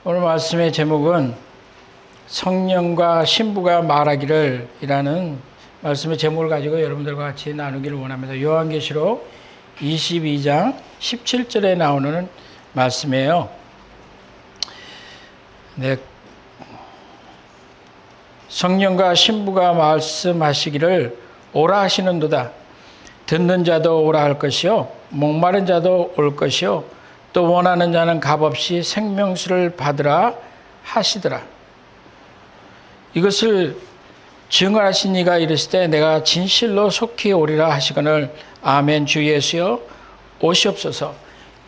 오늘 말씀의 제목은 성령과 신부가 말하기를 이라는 말씀의 제목을 가지고 여러분들과 같이 나누기를 원합니다. 요한계시록 22장 17절에 나오는 말씀이에요. 네. 성령과 신부가 말씀하시기를 오라 하시는도다. 듣는 자도 오라 할 것이요 목마른 자도 올 것이요 또 원하는 자는 값없이 생명수를 받으라 하시더라. 이것을 증언하신 이가 이르시되 내가 진실로 속히 오리라 하시거늘 아멘. 주 예수여 오시옵소서.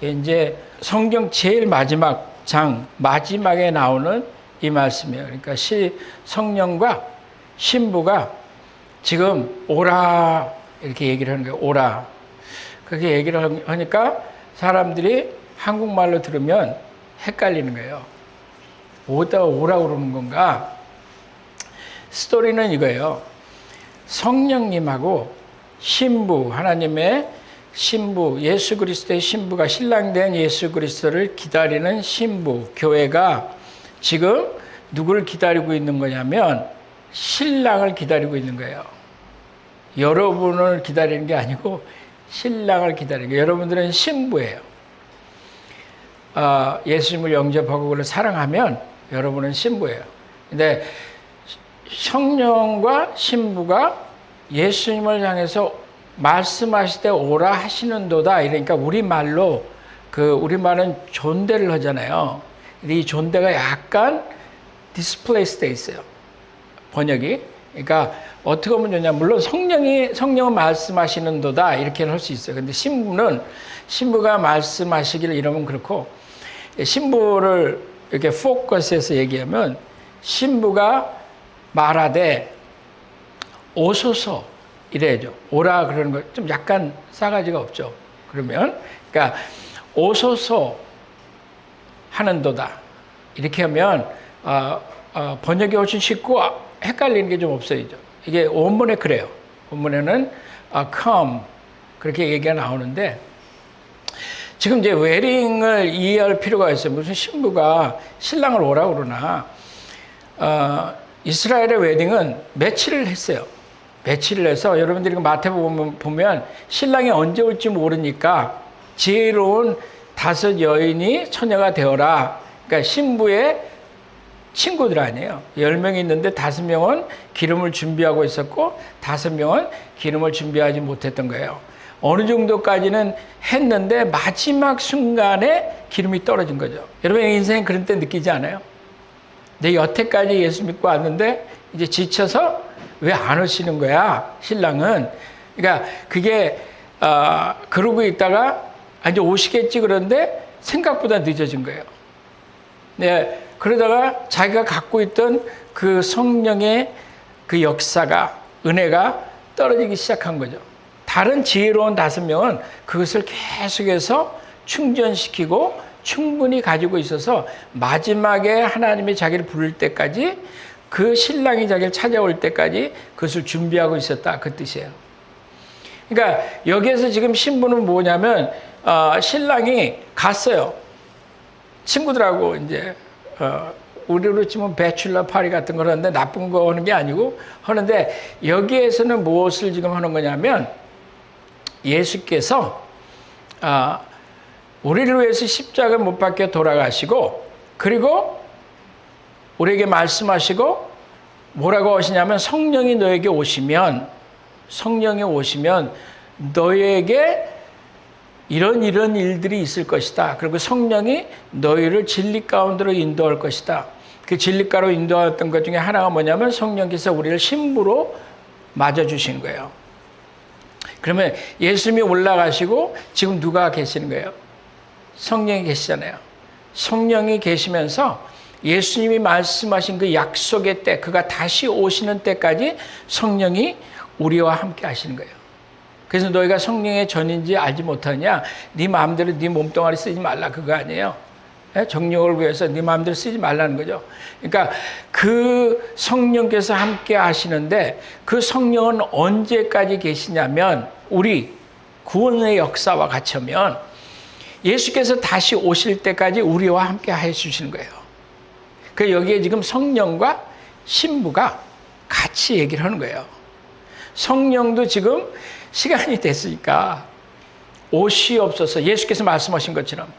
이제 성경 제일 마지막 장 마지막에 나오는 이 말씀이에요. 그러니까 성령과 신부가 지금 오라 이렇게 얘기를 하는 거예요. 오라. 그렇게 얘기를 하니까 사람들이 한국말로 들으면 헷갈리는 거예요. 오다 오라고 그러는 건가? 스토리는 이거예요. 성령님하고 신부, 하나님의 신부, 예수 그리스도의 신부가 신랑된 예수 그리스도를 기다리는 신부, 교회가 지금 누구를 기다리고 있는 거냐면 신랑을 기다리고 있는 거예요. 여러분을 기다리는 게 아니고 신랑을 기다리는 거예요. 여러분들은 신부예요. 예수님을 영접하고 그를 사랑하면 여러분은 신부예요. 근데 성령과 신부가 예수님을 향해서 말씀하실 때 오라 하시는도다. 이러니까 우리말로 우리말은 존대를 하잖아요. 근데 이 존대가 약간 디스플레이스 돼 있어요. 번역이. 그러니까 어떻게 하면 좋냐. 물론 성령은 말씀하시는도다. 이렇게는 할 수 있어요. 근데 신부가 말씀하시기를 이러면 그렇고, 신부를 이렇게 포커스해서 얘기하면 신부가 말하되 오소서 이래야죠. 오라 그러는 거 좀 약간 싸가지가 없죠. 그러면 그러니까 오소서 하는도다. 이렇게 하면 번역이 훨씬 쉽고 헷갈리는 게 좀 없어지죠. 이게 원문에 그래요. 원문에는 come 그렇게 얘기가 나오는데 지금 이제 웨딩을 이해할 필요가 있어요. 무슨 신부가 신랑을 오라고 그러나 이스라엘의 웨딩은 며칠을 했어요. 며칠을 해서 여러분들이 마태복음 보면 신랑이 언제 올지 모르니까 지혜로운 5 여인이 처녀가 되어라. 그러니까 신부의 친구들 아니에요. 10명이 있는데 5명은 기름을 준비하고 있었고 5명은 기름을 준비하지 못했던 거예요. 어느 정도까지는 했는데 마지막 순간에 기름이 떨어진 거죠. 여러분의 인생 그런 때 느끼지 않아요? 내 여태까지 예수 믿고 왔는데 이제 지쳐서 왜 안 오시는 거야, 신랑은. 그러니까 그게 그러고 있다가 이제 오시겠지 그런데 생각보다 늦어진 거예요. 네, 그러다가 자기가 갖고 있던 그 성령의 그 역사가, 은혜가 떨어지기 시작한 거죠. 다른 지혜로운 5명은 그것을 계속해서 충전시키고 충분히 가지고 있어서 마지막에 하나님이 자기를 부를 때까지, 그 신랑이 자기를 찾아올 때까지 그것을 준비하고 있었다, 그 뜻이에요. 그러니까 여기에서 지금 신부는 뭐냐면 신랑이 갔어요. 친구들하고 이제 우리로 치면 배출러 파리 같은 걸 하는데 나쁜 거 하는 게 아니고 하는데, 여기에서는 무엇을 지금 하는 거냐면 예수께서 우리를 위해서 십자가 못 박혀 돌아가시고, 그리고 우리에게 말씀하시고 뭐라고 하시냐면 성령이 너에게 오시면 너에게 이런 일들이 있을 것이다. 그리고 성령이 너희를 진리 가운데로 인도할 것이다. 그 진리가로 인도했던 것 중에 하나가 뭐냐면 성령께서 우리를 신부로 맞아주시는 거예요. 그러면 예수님이 올라가시고 지금 누가 계시는 거예요? 성령이 계시잖아요. 성령이 계시면서 예수님이 말씀하신 그 약속의 때, 그가 다시 오시는 때까지 성령이 우리와 함께 하시는 거예요. 그래서 너희가 성령의 전인지 알지 못하냐? 네 마음대로 네 몸뚱아리 쓰지 말라, 그거 아니에요. 정욕을 위해서 네 마음대로 쓰지 말라는 거죠. 그러니까 그 성령께서 함께 하시는데, 그 성령은 언제까지 계시냐면 우리 구원의 역사와 같이 하면 예수께서 다시 오실 때까지 우리와 함께 해 주시는 거예요. 그 여기에 지금 성령과 신부가 같이 얘기를 하는 거예요. 성령도 지금 시간이 됐으니까 오시옵소서. 예수께서 말씀하신 것처럼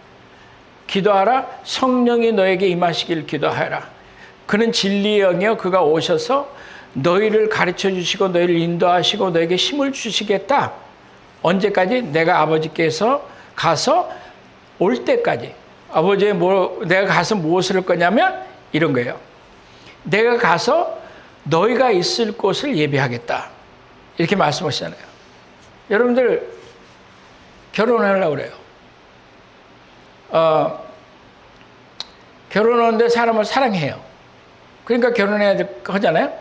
기도하라. 성령이 너에게 임하시길 기도하라. 그는 진리의 영이여 그가 오셔서 너희를 가르쳐 주시고 너희를 인도하시고 너에게 힘을 주시겠다. 언제까지? 내가 아버지께서 가서 올 때까지. 아버지의 내가 가서 무엇을 할 거냐면 이런 거예요. 내가 가서 너희가 있을 곳을 예비하겠다. 이렇게 말씀하시잖아요. 여러분들 결혼하려고 그래요. 결혼하는데 사람을 사랑해요. 그러니까 결혼해야 하잖아요.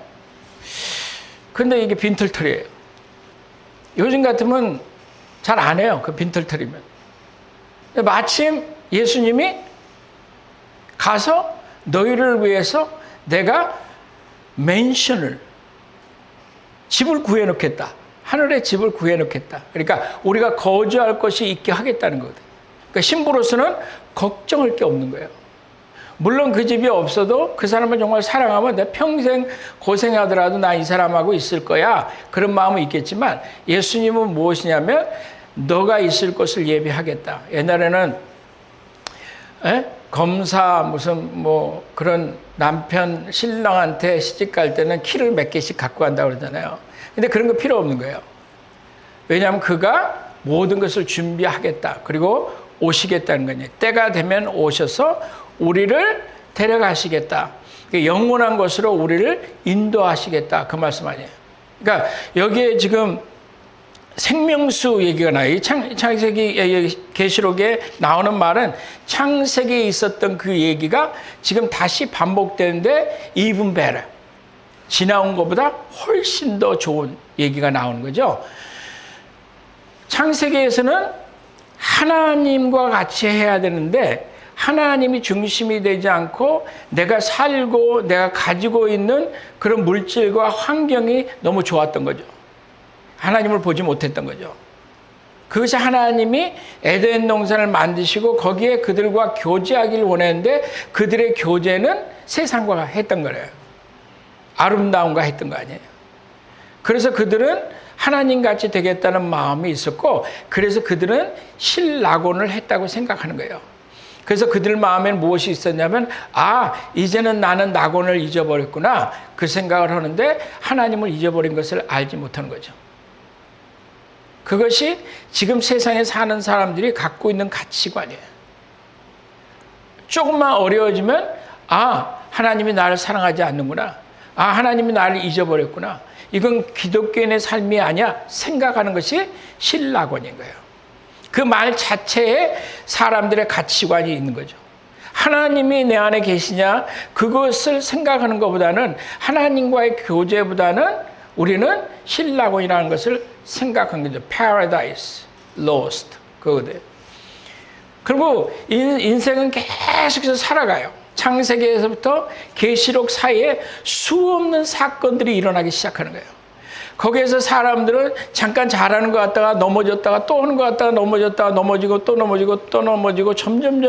근데 이게 빈털털이에요. 요즘 같으면 잘 안 해요. 그 빈털털이면. 마침 예수님이 가서 너희를 위해서 내가 맨션을, 집을 구해놓겠다. 하늘에 집을 구해놓겠다. 그러니까 우리가 거주할 것이 있게 하겠다는 거거든요. 그러니까 신부로서는 걱정할 게 없는 거예요. 물론 그 집이 없어도 그 사람을 정말 사랑하면 내 평생 고생하더라도 나 이 사람하고 있을 거야. 그런 마음은 있겠지만 예수님은 무엇이냐면 너가 있을 곳을 예비하겠다. 옛날에는 검사 무슨 뭐 그런 남편 신랑한테 시집 갈 때는 키를 몇 개씩 갖고 간다고 그러잖아요. 근데 그런 거 필요 없는 거예요. 왜냐하면 그가 모든 것을 준비하겠다. 그리고 오시겠다는 거냐. 때가 되면 오셔서 우리를 데려가시겠다. 영원한 것으로 우리를 인도하시겠다. 그 말씀 아니에요. 그러니까 여기에 지금 생명수 얘기가 나요. 창세기 계시록에 나오는 말은 창세기에 있었던 그 얘기가 지금 다시 반복되는데 even better. 지나온 것보다 훨씬 더 좋은 얘기가 나오는 거죠. 창세기에서는 하나님과 같이 해야 되는데 하나님이 중심이 되지 않고 내가 살고 내가 가지고 있는 그런 물질과 환경이 너무 좋았던 거죠. 하나님을 보지 못했던 거죠. 그것이 하나님이 에덴 동산을 만드시고 거기에 그들과 교제하기를 원했는데 그들의 교제는 세상과 했던 거예요. 아름다움과 했던 거 아니에요. 그래서 그들은 하나님같이 되겠다는 마음이 있었고 그래서 그들은 신락원을 했다고 생각하는 거예요. 그래서 그들 마음에는 무엇이 있었냐면 이제는 나는 낙원을 잊어버렸구나 그 생각을 하는데 하나님을 잊어버린 것을 알지 못하는 거죠. 그것이 지금 세상에 사는 사람들이 갖고 있는 가치관이에요. 조금만 어려워지면 하나님이 나를 사랑하지 않는구나. 하나님이 나를 잊어버렸구나. 이건 기독교인의 삶이 아니야 생각하는 것이 신락원인 거예요. 그 말 자체에 사람들의 가치관이 있는 거죠. 하나님이 내 안에 계시냐 그것을 생각하는 것보다는 하나님과의 교제보다는 우리는 신락원이라는 것을 생각한 거죠. Paradise Lost 그거거든요. 그리고 인생은 계속해서 살아가요. 창세기에서부터 계시록 사이에 수없는 사건들이 일어나기 시작하는 거예요. 거기에서 사람들은 잠깐 잘하는 것 같다가 넘어졌다가 또 하는 것 같다가 넘어졌다가 넘어지고 또 넘어지고 또 넘어지고 점점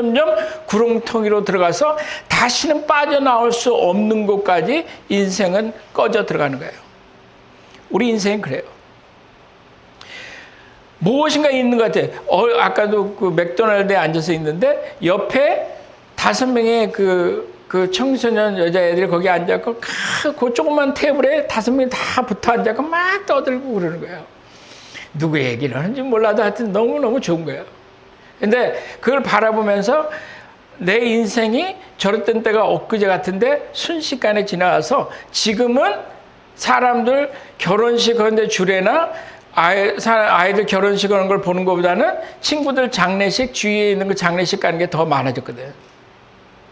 구렁텅이로 들어가서 다시는 빠져나올 수 없는 곳까지 인생은 꺼져 들어가는 거예요. 우리 인생은 그래요. 무엇인가 있는 것 같아요. 아까도 그 맥도날드에 앉아서 있는데 옆에 5명의 그 청소년 여자애들이 거기 앉아서 그 조그만 테이블에 5명이 다 붙어 앉아서 막 떠들고 그러는 거예요. 누구 얘기를 하는지 몰라도 하여튼 너무너무 좋은 거예요. 근데 그걸 바라보면서 내 인생이 저랬던 때가 엊그제 같은데 순식간에 지나가서 지금은 사람들 결혼식 하는데 줄에나 아이들 결혼식 하는 걸 보는 것보다는 친구들 장례식 주위에 있는 그 장례식 가는 게 더 많아졌거든.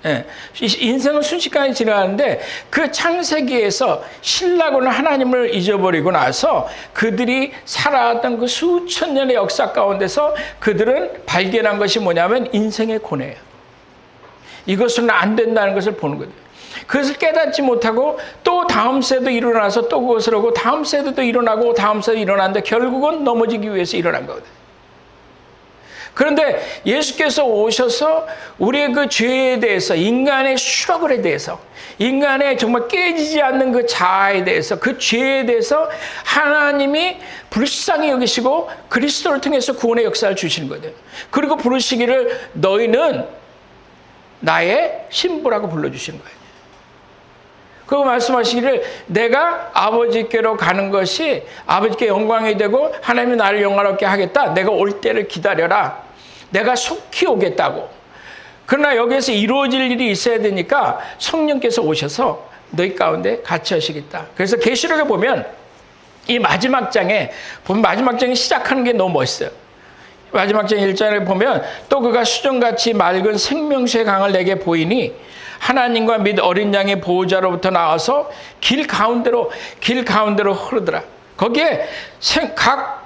예. 인생은 순식간에 지나가는데 그 창세기에서 신락원은 하나님을 잊어버리고 나서 그들이 살아왔던 그 수천 년의 역사 가운데서 그들은 발견한 것이 뭐냐면 인생의 고뇌예요. 이것은 안 된다는 것을 보는 거죠. 그것을 깨닫지 못하고 또 다음 세도 일어나서 또 그것을 하고 다음 세도 또 일어나고 다음 세도 일어났는데 결국은 넘어지기 위해서 일어난 거거든요. 그런데 예수께서 오셔서 우리의 그 죄에 대해서, 인간의 슈러글에 대해서, 인간의 정말 깨지지 않는 그 자아에 대해서, 그 죄에 대해서 하나님이 불쌍히 여기시고 그리스도를 통해서 구원의 역사를 주시는 거예요. 그리고 부르시기를 너희는 나의 신부라고 불러주시는 거예요. 그리고 말씀하시기를 내가 아버지께로 가는 것이 아버지께 영광이 되고 하나님이 나를 영화롭게 하겠다. 내가 올 때를 기다려라. 내가 속히 오겠다고. 그러나 여기에서 이루어질 일이 있어야 되니까 성령께서 오셔서 너희 가운데 같이 하시겠다. 그래서 계시록에 보면 이 마지막 장에 보면 마지막 장이 시작하는 게 너무 멋있어요. 마지막 장 1장을 보면 또 그가 수정같이 맑은 생명수의 강을 내게 보이니 하나님과 및 어린 양의 보호자로부터 나와서 길 가운데로 흐르더라. 거기에 각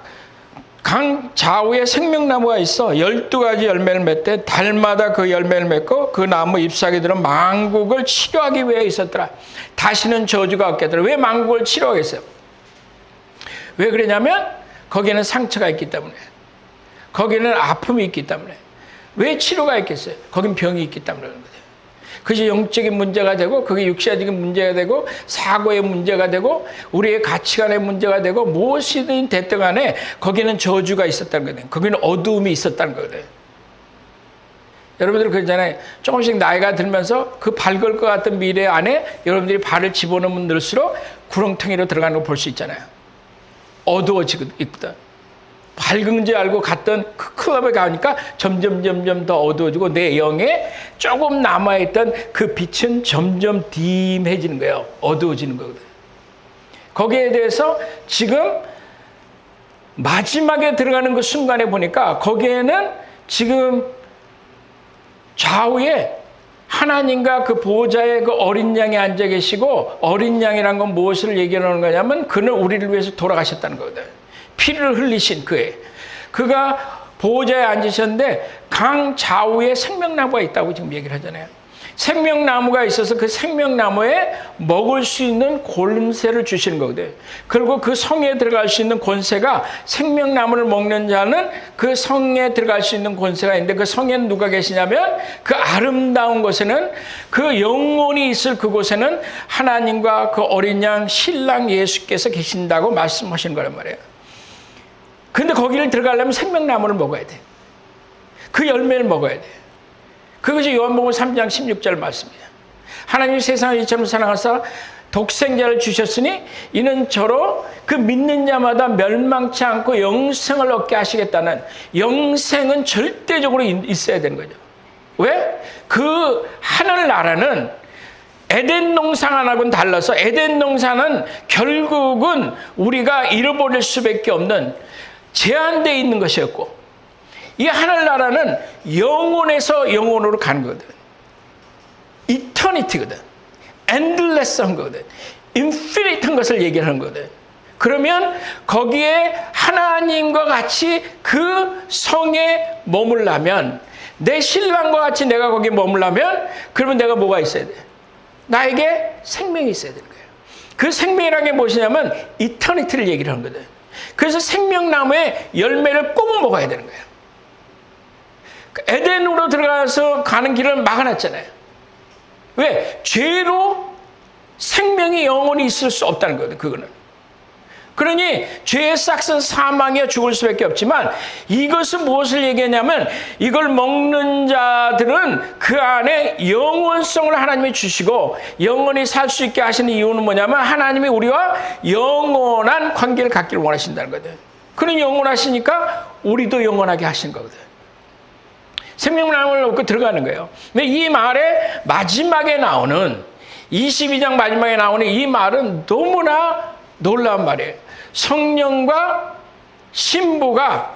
강 좌우에 생명나무가 있어 12가지 열매를 맺되 달마다 그 열매를 맺고 그 나무 잎사귀들은 만국을 치료하기 위해 있었더라. 다시는 저주가 없겠더라. 왜 만국을 치료하겠어요? 왜 그러냐면 거기에는 상처가 있기 때문에, 거기에는 아픔이 있기 때문에. 왜 치료가 있겠어요? 거긴 병이 있기 때문에 그런 거예요. 그것이 영적인 문제가 되고, 그게 육체적인 문제가 되고, 사고의 문제가 되고, 우리의 가치관의 문제가 되고, 무엇이든 됐든 간에 거기는 저주가 있었다는 거예요. 거기는 어두움이 있었다는 거예요. 여러분들 그러잖아요. 조금씩 나이가 들면서 그 밝을 것 같은 미래 안에 여러분들이 발을 집어넣으면 넣을수록 구렁텅이로 들어가는 걸 볼 수 있잖아요. 어두워지거든. 밝은 줄 알고 갔던 그 클럽에 가니까 점점 더 어두워지고 내 영에 조금 남아있던 그 빛은 점점 딤해지는 거예요. 어두워지는 거거든. 거기에 대해서 지금 마지막에 들어가는 그 순간에 보니까 거기에는 지금 좌우에 하나님과 그 보호자의 그 어린 양이 앉아 계시고, 어린 양이란 건 무엇을 얘기하는 거냐면 그는 우리를 위해서 돌아가셨다는 거거든. 피를 흘리신 그가 보호자에 앉으셨는데 강 좌우에 생명나무가 있다고 지금 얘기를 하잖아요. 생명나무가 있어서 그 생명나무에 먹을 수 있는 권세를 주시는 거거든요. 그리고 그 성에 들어갈 수 있는 권세가, 생명나무를 먹는 자는 그 성에 들어갈 수 있는 권세가 있는데, 그 성에는 누가 계시냐면 그 아름다운 곳에는, 그 영혼이 있을 그곳에는 하나님과 그 어린 양 신랑 예수께서 계신다고 말씀하시는 거란 말이에요. 근데 거기를 들어가려면 생명나무를 먹어야 돼. 그 열매를 먹어야 돼. 그것이 요한복음 3장 16절 말씀이에요. 하나님이 세상을 이처럼 사랑하사 독생자를 주셨으니 이는 저로 그 믿는 자마다 멸망치 않고 영생을 얻게 하시겠다는, 영생은 절대적으로 있어야 되는 거죠. 왜? 그 하늘나라는 에덴 동산하고는 달라서, 에덴 동산은 결국은 우리가 잃어버릴 수밖에 없는 제한되어 있는 것이었고, 이 하늘나라는 영혼에서 영혼으로 가는 거거든. 이터니티거든. 엔들레스한 거거든. 인피니트한 것을 얘기하는 거거든. 그러면 거기에 하나님과 같이 그 성에 머물려면, 내 신랑과 같이 내가 거기에 머물려면, 그러면 내가 뭐가 있어야 돼? 나에게 생명이 있어야 되는 거예요. 그 생명이라는 게 무엇이냐면 이터니티를 얘기를 하는 거거든. 그래서 생명나무의 열매를 꼭 먹어야 되는 거예요. 에덴으로 들어가서 가는 길을 막아놨잖아요. 왜? 죄로 생명이 영원히 있을 수 없다는 거거든, 그거는. 그러니 죄의 싹은 사망이야, 죽을 수밖에 없지만, 이것은 무엇을 얘기하냐면 이걸 먹는 자들은 그 안에 영원성을 하나님이 주시고 영원히 살 수 있게 하시는 이유는 뭐냐면 하나님이 우리와 영원한 관계를 갖기를 원하신다는 거거든. 그는 영원하시니까 우리도 영원하게 하시는 거거든. 생명나무를 먹고 들어가는 거예요. 근데 이 말의 마지막에 나오는, 22장 마지막에 나오는 이 말은 너무나 놀라운 말이에요. 성령과 신부가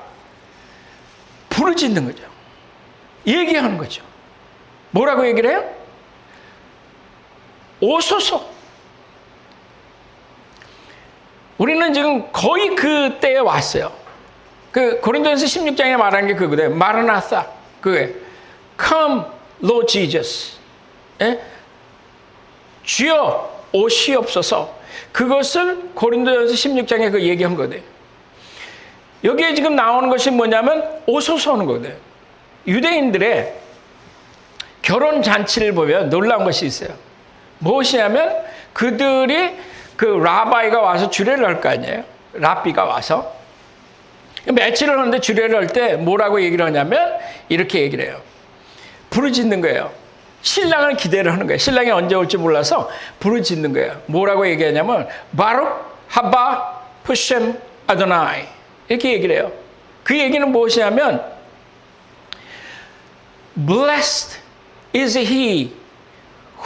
부르짖는 거죠. 얘기하는 거죠. 뭐라고 얘기를 해요? 오소서. 우리는 지금 거의 그 때에 왔어요. 그 고린도전서 16장에 말하는 게 그거예요. 마르나사. 그게 Come, Lord Jesus. 예? 주여 오시옵소서. 그것을 고린도전서 16장에 그 얘기한 거예요. 여기에 지금 나오는 것이 뭐냐면 오소서 하는 거거든요. 유대인들의 결혼 잔치를 보면 놀라운 것이 있어요. 무엇이냐면 그들이 그 라바이가 와서 주례를 할 거 아니에요. 랍비가 와서. 매치를 하는데 주례를 할 때 뭐라고 얘기를 하냐면 이렇게 얘기를 해요. 부르짖는 거예요. 신랑을 기대를 하는 거예요. 신랑이 언제 올지 몰라서 부르짖는 거예요. 뭐라고 얘기하냐면 바룩 하바 푸셈 아도나이 이렇게 얘기를 해요. 그 얘기는 무엇이냐면 Blessed is he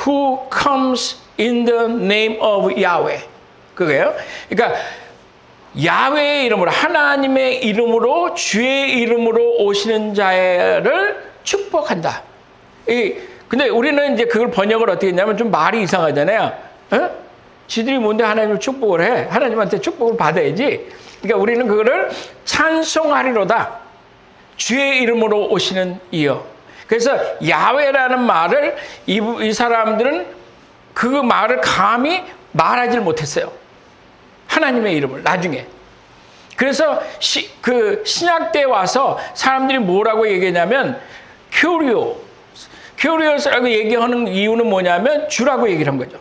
who comes in the name of Yahweh. 그거예요. 그러니까 야훼의 이름으로 하나님의 이름으로 주의 이름으로 오시는 자를 축복한다. 근데 우리는 이제 그걸 번역을 어떻게 했냐면 좀 말이 이상하잖아요. 어? 지들이 뭔데 하나님을 축복을 해? 하나님한테 축복을 받아야지. 그러니까 우리는 그거를 찬송하리로다. 주의 이름으로 오시는 이여. 그래서 야훼라는 말을 이 사람들은 그 말을 감히 말하지 못했어요. 하나님의 이름을 나중에. 그래서 그 신약 때 와서 사람들이 뭐라고 얘기했냐면 큐리오스라고 얘기하는 이유는 뭐냐면 주라고 얘기를 한 거죠.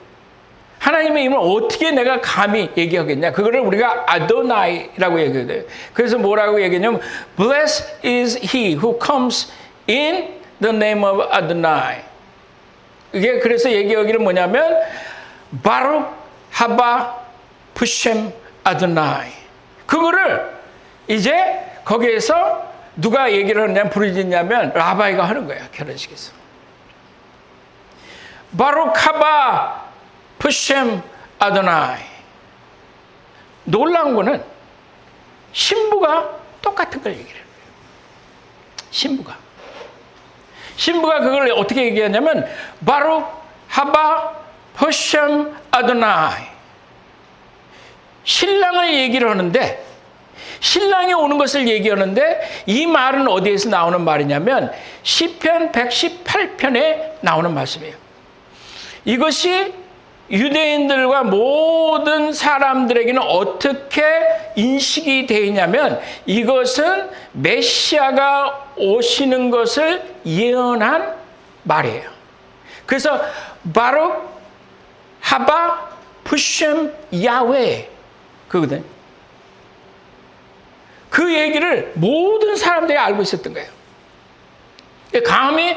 하나님의 이름을 어떻게 내가 감히 얘기하겠냐. 그거를 우리가 아도나이라고 얘기해요. 그래서 뭐라고 얘기했냐면 Blessed is he who comes in the name of Adonai. 이게 그래서 얘기하기를 뭐냐면 바룩 하바 푸셈 아도나이. 그거를 이제 거기에서 누가 얘기를 하느냐 부르짖냐면 라바이가 하는 거예요. 결혼식에서. 바룩 하바 푸셈 아도나이. 놀라운 거는 신부가 똑같은 걸 얘기를 해요. 신부가 그걸 어떻게 얘기하냐면 바룩 하바 푸셈 아도나이. 신랑을 얘기를 하는데 신랑이 오는 것을 얘기하는데 이 말은 어디에서 나오는 말이냐면 시편 118편에 나오는 말씀이에요. 이것이 유대인들과 모든 사람들에게는 어떻게 인식이 되어 있냐면 이것은 메시아가 오시는 것을 예언한 말이에요. 그래서 바룩 하바 푸셈 야훼 그거든. 그 얘기를 모든 사람들이 알고 있었던 거예요. 감히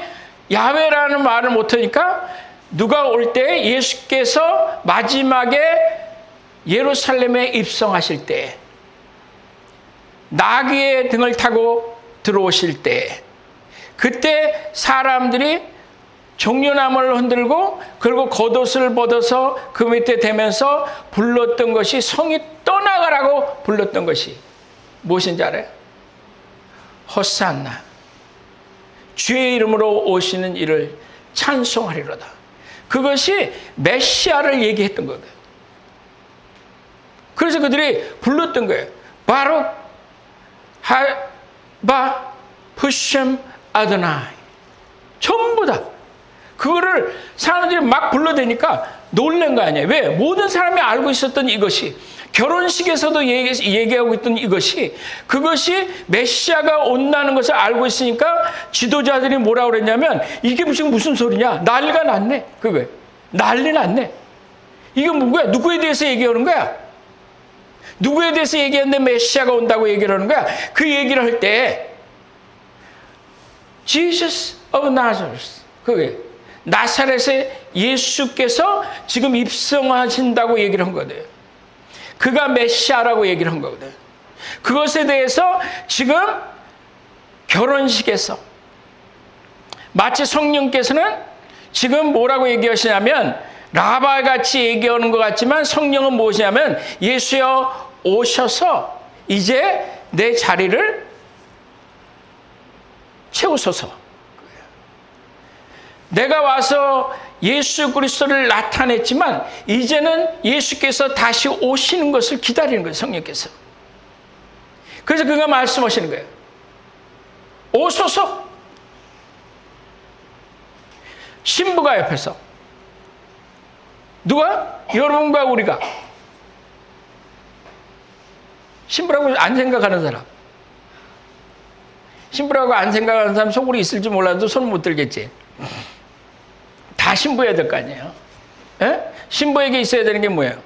야훼라는 말을 못하니까 누가 올 때 예수께서 마지막에 예루살렘에 입성하실 때 나귀의 등을 타고 들어오실 때 그때 사람들이 종려나무를 흔들고 그리고 겉옷을 벗어서 그 밑에 대면서 불렀던 것이 성이 떠나가라고 불렀던 것이 무엇인지 알아요? 호산나 주의 이름으로 오시는 이를 찬송하리로다. 그것이 메시아를 얘기했던 거예요. 그래서 그들이 불렀던 거예요. 바룩 하바 푸셈 아도나이. 전부 다 그거를 사람들이 막 불러대니까 놀란 거 아니에요. 왜? 모든 사람이 알고 있었던 이것이 결혼식에서도 얘기하고 있던 이것이 그것이 메시아가 온다는 것을 알고 있으니까 지도자들이 뭐라고 그랬냐면 이게 무슨 소리냐. 난리가 났네. 그거예요. 난리 났네. 이게 뭐야? 누구에 대해서 얘기하는 거야? 누구에 대해서 얘기하는데 메시아가 온다고 얘기를 하는 거야? 그 얘기를 할 때 Jesus of Nazareth. 그게 나사렛의 예수께서 지금 입성하신다고 얘기를 한 거예요. 그가 메시아라고 얘기를 한 거거든. 그것에 대해서 지금 결혼식에서 마치 성령께서는 지금 뭐라고 얘기하시냐면 라바 같이 얘기하는 것 같지만 성령은 무엇이냐면 예수여 오셔서 이제 내 자리를 채우소서. 내가 와서 예수 그리스도를 나타냈지만 이제는 예수께서 다시 오시는 것을 기다리는 거예요. 성령께서. 그래서 그가 말씀하시는 거예요. 오소서. 신부가 옆에서. 누가? 여러분과 우리가. 신부라고 안 생각하는 사람. 신부라고 안 생각하는 사람 속으로 있을지 몰라도 손 못 들겠지. 다 신부해야 될 거 아니에요. 에? 신부에게 있어야 되는 게 뭐예요?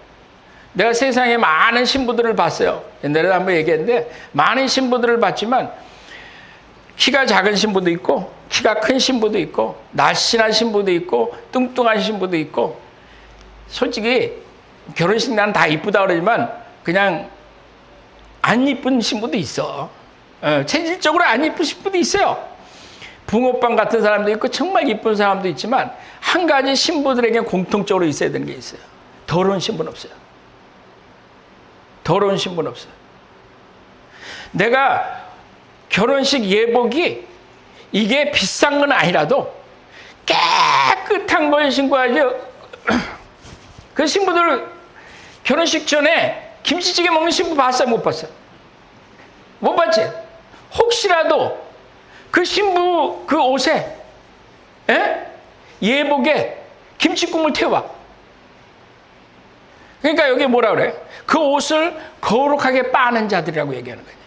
내가 세상에 많은 신부들을 봤어요. 옛날에 한번 얘기했는데 많은 신부들을 봤지만 키가 작은 신부도 있고 키가 큰 신부도 있고 날씬한 신부도 있고 뚱뚱한 신부도 있고 솔직히 결혼식 나는 다 이쁘다 그러지만 그냥 안 이쁜 신부도 있어. 체질적으로 안 이쁜 신부도 있어요. 붕어빵 같은 사람도 있고 정말 이쁜 사람도 있지만 한 가지 신부들에게 공통적으로 있어야 되는 게 있어요. 더러운 신부는 없어요. 더러운 신부는 없어요. 내가 결혼식 예복이 이게 비싼 건 아니라도 깨끗한 걸 신고하죠. 그 신부들 결혼식 전에 김치찌개 먹는 신부 봤어요? 못 봤어요? 못 봤지? 혹시라도 그 신부 그 옷에 예복에 김치국물 태워봐. 그러니까 여기 뭐라 그래? 그 옷을 거룩하게 빠는 자들이라고 얘기하는 거예요.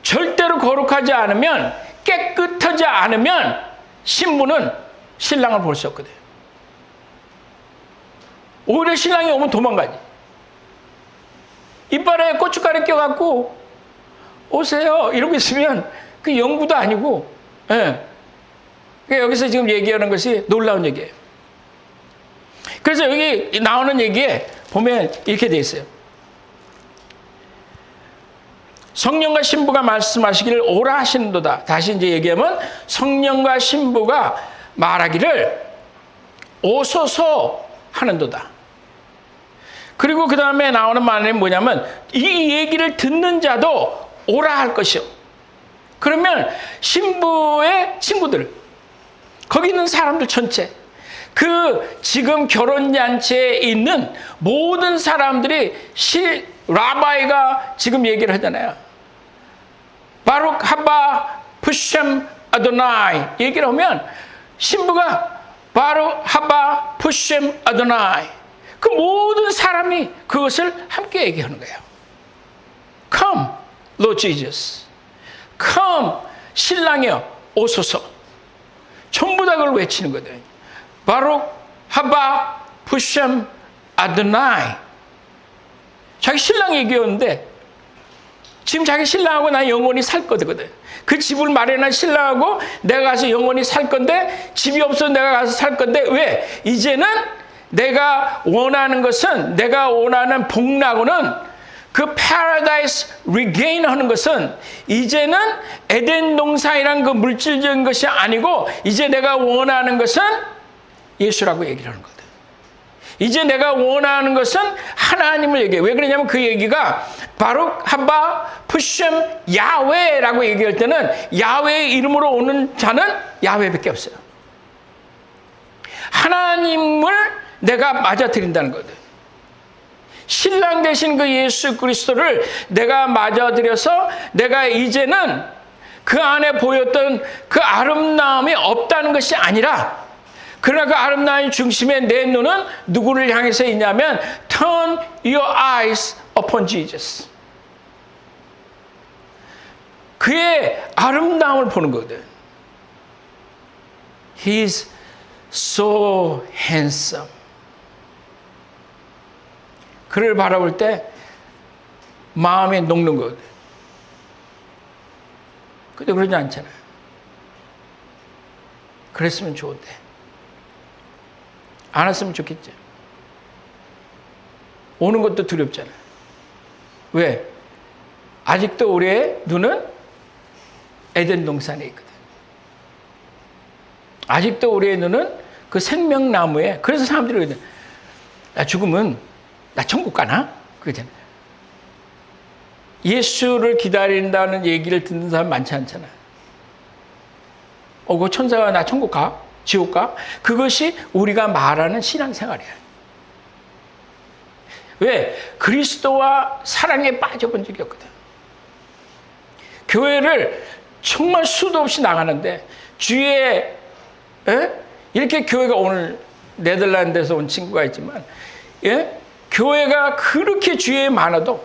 절대로 거룩하지 않으면, 깨끗하지 않으면 신부는 신랑을 볼 수 없거든. 오히려 신랑이 오면 도망가지. 이빨에 고춧가루 껴갖고 오세요 이러고 있으면 그 영구도 아니고. 그러니까 여기서 지금 얘기하는 것이 놀라운 얘기예요. 그래서 여기 나오는 얘기에 보면 이렇게 돼 있어요. 성령과 신부가 말씀하시기를 오라 하시는도다. 다시 이제 얘기하면 성령과 신부가 말하기를 오소서 하는도다. 그리고 그 다음에 나오는 말이 뭐냐면 이 얘기를 듣는 자도 오라 할 것이요. 그러면 신부의 친구들, 거기 있는 사람들 전체, 그 지금 결혼잔치에 있는 모든 사람들이 라바이가 지금 얘기를 하잖아요. 바룩 하바 푸셈 아도나이 얘기를 하면 신부가 바룩 하바 푸셈 아도나이, 그 모든 사람이 그것을 함께 얘기하는 거예요. Come, Lord Jesus. Come, 신랑이여 오소서. 전부 다 그걸 외치는 거거든요. 바룩 하바 푸셈 아도나이. 자기 신랑 얘기했는데 지금 자기 신랑하고 나 영원히 살 거거든. 그 집을 마련한 신랑하고 내가 가서 영원히 살 건데, 집이 없어서 내가 가서 살 건데, 왜? 이제는 내가 원하는 것은, 내가 원하는 복락으로는 그 paradise regain 하는 것은 이제는 에덴 동산이란 그 물질적인 것이 아니고 이제 내가 원하는 것은 예수라고 얘기를 하는 거다. 이제 내가 원하는 것은 하나님을 얘기해. 왜 그러냐면 그 얘기가 바룩 하바 푸셈 야훼라고 얘기할 때는 야훼의 이름으로 오는 자는 야훼밖에 없어요. 하나님을 내가 맞아들인다는 거거든. 신랑 되신 그 예수 그리스도를 내가 맞아들여서 내가 이제는 그 안에 보였던 그 아름다움이 없다는 것이 아니라, 그러나 그 아름다운 중심에 내 눈은 누구를 향해서 있냐면 Turn your eyes upon Jesus. 그의 아름다움을 보는 거거든. He is so handsome. 그를 바라볼 때 마음에 녹는 거거든. 근데 그러지 않잖아요. 그랬으면 좋은데. 안 왔으면 좋겠죠. 오는 것도 두렵잖아요. 왜? 아직도 우리의 눈은 에덴 동산에 있거든. 아직도 우리의 눈은 그 생명나무에, 그래서 사람들이 그러거든. 나 죽으면 나 천국 가나? 그러잖아요. 예수를 기다린다는 얘기를 듣는 사람 많지 않잖아요. 그 천사가 나 천국 가? 지옥 가? 그것이 우리가 말하는 신앙생활이야. 왜? 그리스도와 사랑에 빠져본 적이 없거든. 교회를 정말 수도 없이 나가는데 주위에 이렇게 교회가, 오늘 네덜란드에서 온 친구가 있지만 교회가 그렇게 주위에 많아도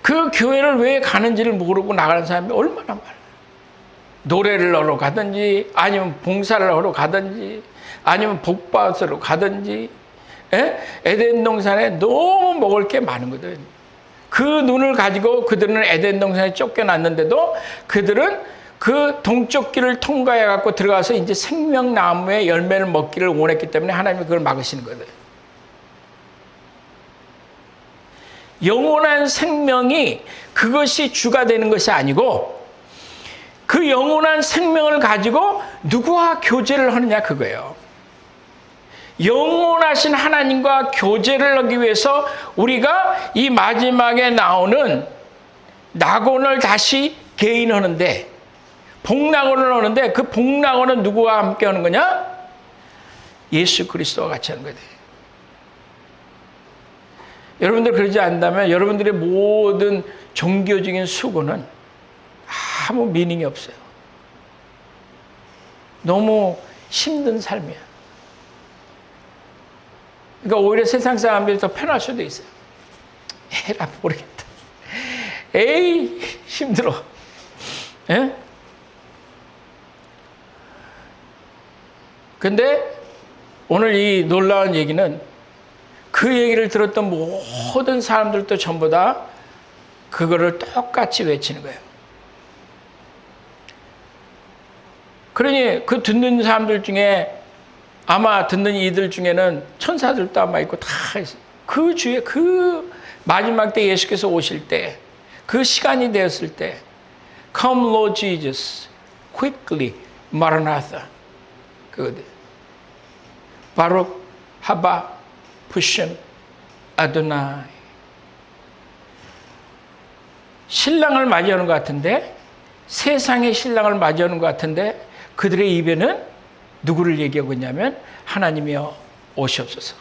그 교회를 왜 가는지를 모르고 나가는 사람이 얼마나 많아요. 노래를 하러 가든지 아니면 봉사를 하러 가든지 아니면 복받으러 가든지. 에덴 동산에 너무 먹을 게 많은 거든. 그 눈을 가지고 그들은 에덴 동산에 쫓겨났는데도 그들은 그 동쪽 길을 통과해 갖고 들어가서 이제 생명나무의 열매를 먹기를 원했기 때문에 하나님이 그걸 막으시는 거든. 영원한 생명이 그것이 주가 되는 것이 아니고 그 영원한 생명을 가지고 누구와 교제를 하느냐 그거예요. 영원하신 하나님과 교제를 하기 위해서 우리가 이 마지막에 나오는 낙원을 다시 개인하는데 복낙원을 하는데 그 복낙원은 누구와 함께 하는 거냐? 예수 그리스도와 같이 하는 거예요. 여러분들 그러지 않다면 여러분들의 모든 종교적인 수고는 아무 미닝이 없어요. 너무 힘든 삶이야. 그러니까 오히려 세상 사람들이 더 편할 수도 있어요. 에라 모르겠다. 에이 힘들어. 예? 근데 오늘 이 놀라운 얘기는 그 얘기를 들었던 모든 사람들도 전부 다 그거를 똑같이 외치는 거예요. 그러니 그 듣는 사람들 중에 아마 듣는 이들 중에는 천사들도 아마 있고 다 있어요. 그 주에 그 마지막 때 예수께서 오실 때 그 시간이 되었을 때 Come Lord Jesus, quickly, Maranatha. 그거든. 바룩 하바 푸심 아도나이. 신랑을 맞이하는 것 같은데 세상의 신랑을 맞이하는 것 같은데 그들의 입에는 누구를 얘기하고 있냐면 하나님이여 오시옵소서.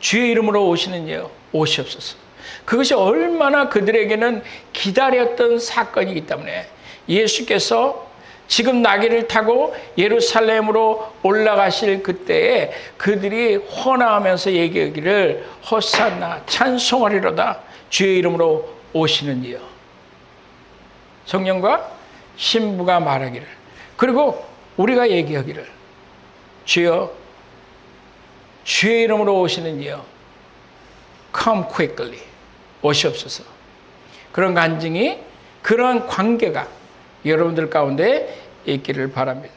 주의 이름으로 오시는 이여 오시옵소서. 그것이 얼마나 그들에게는 기다렸던 사건이기 때문에 예수께서 지금 나귀를 타고 예루살렘으로 올라가실 그때에 그들이 헌화하면서 얘기하기를 호산나 찬송하리로다 주의 이름으로 오시는 이여. 성령과 신부가 말하기를 그리고 우리가 얘기하기를 주여 주의 이름으로 오시는 이여 come quickly 오시옵소서. 그런 간증이 그런 관계가 여러분들 가운데 있기를 바랍니다.